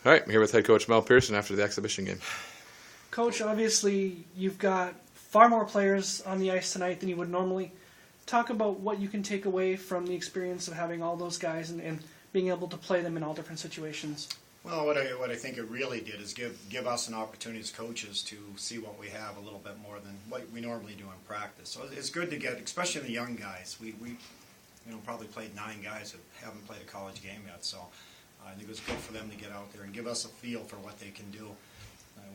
All right, I'm here with head coach Mel Pearson after the exhibition game. Coach, obviously you've got far more players on the ice tonight than you would normally. Talk about what you can take away from the experience of having all those guys and being able to play them in all different situations. Well, what I think it really did is give us an opportunity as coaches to see what we have a little bit more than what we normally do in practice. So it's good to get, especially the young guys. We probably played 9 guys that haven't played a college game yet. So I think it was good for them to get out there and give us a feel for what they can do.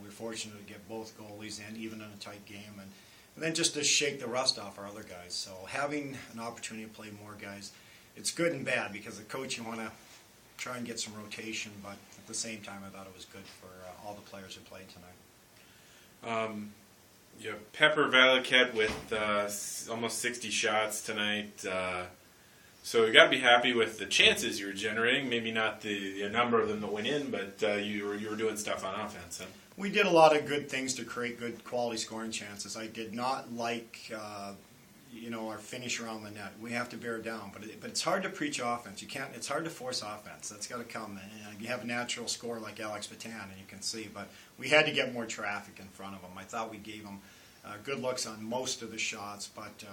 We're fortunate to get both goalies in, even in a tight game, and then just to shake the rust off our other guys. So having an opportunity to play more guys, it's good and bad because the coach, you want to try and get some rotation, but at the same time, I thought it was good for all the players who played tonight. Pepper Valaket with almost 60 shots tonight. So you got to be happy with the chances you were generating. Maybe not the number of them that went in, but you were doing stuff on offense. Huh? We did a lot of good things to create good quality scoring chances. I did not like our finish around the net. We have to bear down, but it's hard to preach offense. You can't. It's hard to force offense. That's got to come. And you have a natural scorer like Alex Patan, and you can see. But we had to get more traffic in front of him. I thought we gave him good looks on most of the shots, but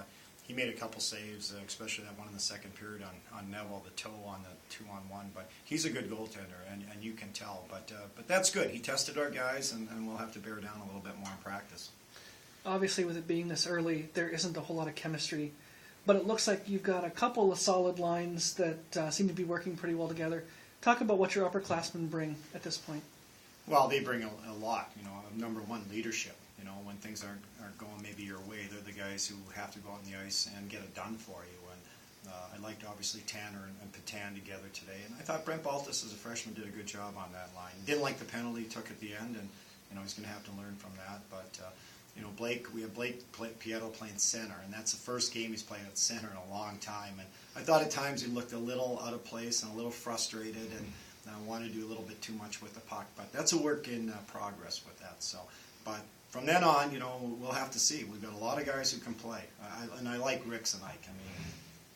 he made a couple saves, especially that one in the second period on Neville, the toe on the 2-on-1. But he's a good goaltender, and you can tell. But that's good. He tested our guys, and we'll have to bear down a little bit more in practice. Obviously, with it being this early, there isn't a whole lot of chemistry, but it looks like you've got a couple of solid lines that seem to be working pretty well together. Talk about what your upperclassmen bring at this point. Well, they bring a lot. Number one, leadership. When things aren't going maybe your way, they're the guys who have to go on the ice and get it done for you. And I liked, obviously, Tanner and Patan together today. And I thought Brent Baltus, as a freshman, did a good job on that line. Didn't like the penalty he took at the end, and he's going to have to learn from that. But we have Blake Pietro playing center, and that's the first game he's playing at center in a long time. And I thought at times he looked a little out of place and a little frustrated, and wanted to do a little bit too much with the puck. But that's a work in progress with that. But from then on, we'll have to see. We've got a lot of guys who can play, and I like Ricks and Ike. I mean,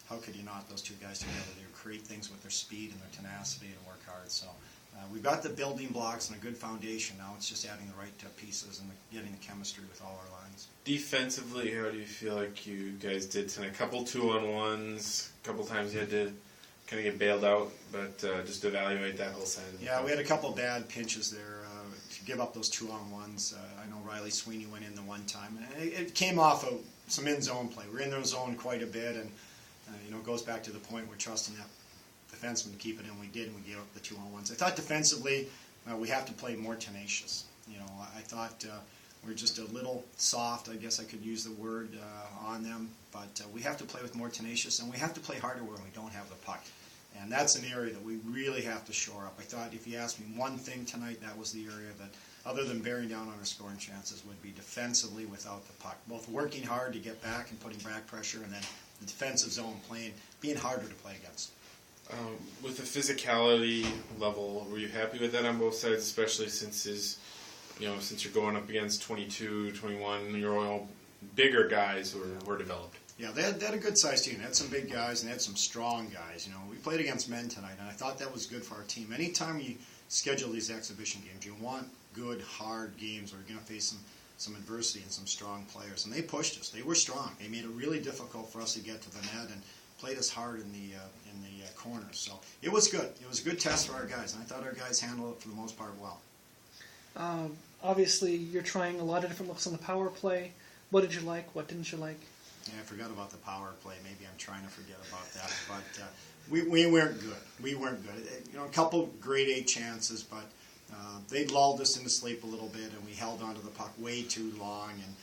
how could you not? Those two guys together, they create things with their speed and their tenacity and work hard. So we've got the building blocks and a good foundation. Now it's just adding the right pieces and getting the chemistry with all our lines. Defensively, how do you feel like you guys did tonight? A couple 2-on-1s, a couple times you had to kind of get bailed out, but just evaluate that whole side of the Yeah, we had a couple bad pinches there to give up those 2-on-1s. I know Riley Sweeney went in the one time, and it came off of some in-zone play. We're in their zone quite a bit, and it goes back to the point we're trusting that defenseman to keep it in. We did, and we gave up the 2-on-1s. I thought defensively we have to play more tenacious. I thought we're just a little soft, I guess I could use the word, on them, but we have to play with more tenacious, and we have to play harder when we don't have the puck. And that's an area that we really have to shore up. I thought if you asked me one thing tonight, that was the area that, other than bearing down on our scoring chances, would be defensively without the puck. Both working hard to get back and putting back pressure, and then the defensive zone being harder to play against. With the physicality level, were you happy with that on both sides, especially since you're going up against 22, 21, you're all bigger guys who were developed? Yeah, they had a good-sized team. They had some big guys and they had some strong guys. We played against men tonight, and I thought that was good for our team. Anytime you schedule these exhibition games, you want good, hard games where you're going to face some adversity and some strong players. And they pushed us. They were strong. They made it really difficult for us to get to the net and played us hard in the corners. So it was good. It was a good test for our guys, and I thought our guys handled it for the most part well. Obviously, you're trying a lot of different looks on the power play. What did you like? What didn't you like? Yeah, I forgot about the power play. Maybe I'm trying to forget about that. But we weren't good. We weren't good. A couple grade A chances, but they lulled us into sleep a little bit, and we held onto the puck way too long and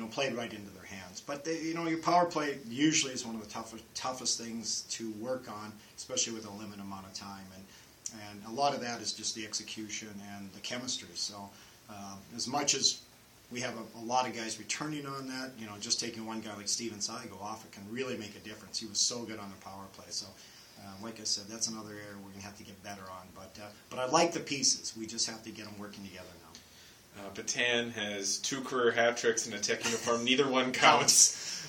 played right into their hands. But your power play usually is one of the toughest things to work on, especially with a limited amount of time. And a lot of that is just the execution and the chemistry. So as much as we have a lot of guys returning on that, just taking one guy like Steven Saigo off, it can really make a difference. He was so good on the power play. So like I said, that's another area we're going to have to get better on. But I like the pieces. We just have to get them working together now. Patan has 2 career hat tricks in a tech uniform. Neither one counts.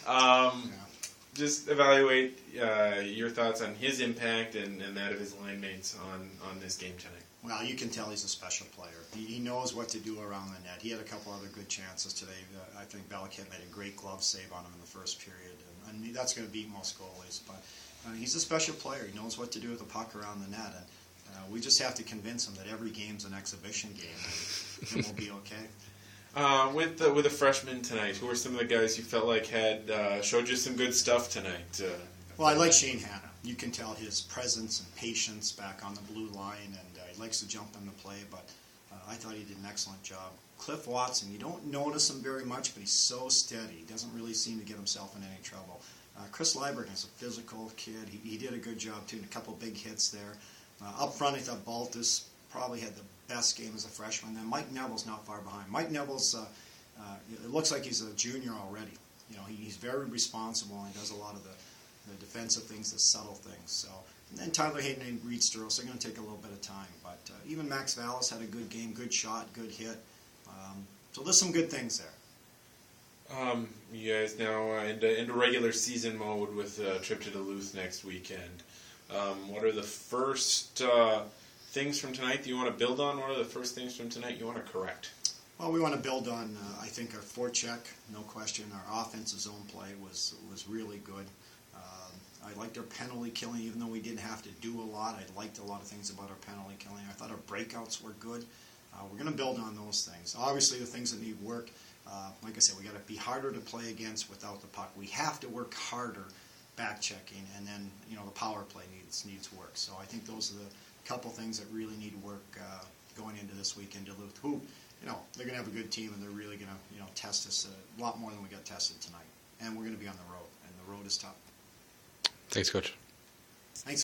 just evaluate your thoughts on his impact and that of his line mates on this game tonight. Well, you can tell he's a special player. He knows what to do around the net. He had a couple other good chances today. I think Valiquette made a great glove save on him in the first period, and that's going to beat most goalies. But he's a special player. He knows what to do with the puck around the net, and we just have to convince him that every game's an exhibition game, and we'll be okay. With the freshmen tonight, who are some of the guys you felt like had showed you some good stuff tonight? Well, I like Shane Hanna. You can tell his presence and patience back on the blue line, and he likes to jump in the play, but I thought he did an excellent job. Cliff Watson, you don't notice him very much, but he's so steady. He doesn't really seem to get himself in any trouble. Chris Liebert is a physical kid. He did a good job, too, and a couple big hits there. Up front, I thought Baltus probably had the best game as a freshman. Then Mike Neville's not far behind. Mike Neville's, it looks like he's a junior already. You know, he's very responsible, and he does a lot of the defensive things, the subtle things. So, and then Tyler Hayden and Reed Sturles are going to take a little bit of time. But even Max Vallis had a good game, good shot, good hit. So there's some good things there. You guys now into regular season mode with a trip to Duluth next weekend. What are the first things from tonight that you want to build on? What are the first things from tonight you want to correct? Well, we want to build on, I think, our forecheck, no question. Our offensive zone play was really good. I liked our penalty killing, even though we didn't have to do a lot. I liked a lot of things about our penalty killing. I thought our breakouts were good. We're going to build on those things. Obviously, the things that need work, like I said, we got to be harder to play against without the puck. We have to work harder back checking, and then the power play needs work. So I think those are the couple things that really need work going into this weekend. Duluth, who they're going to have a good team, and they're really going to test us a lot more than we got tested tonight. And we're going to be on the road, and the road is tough. Thanks, Coach. Thanks.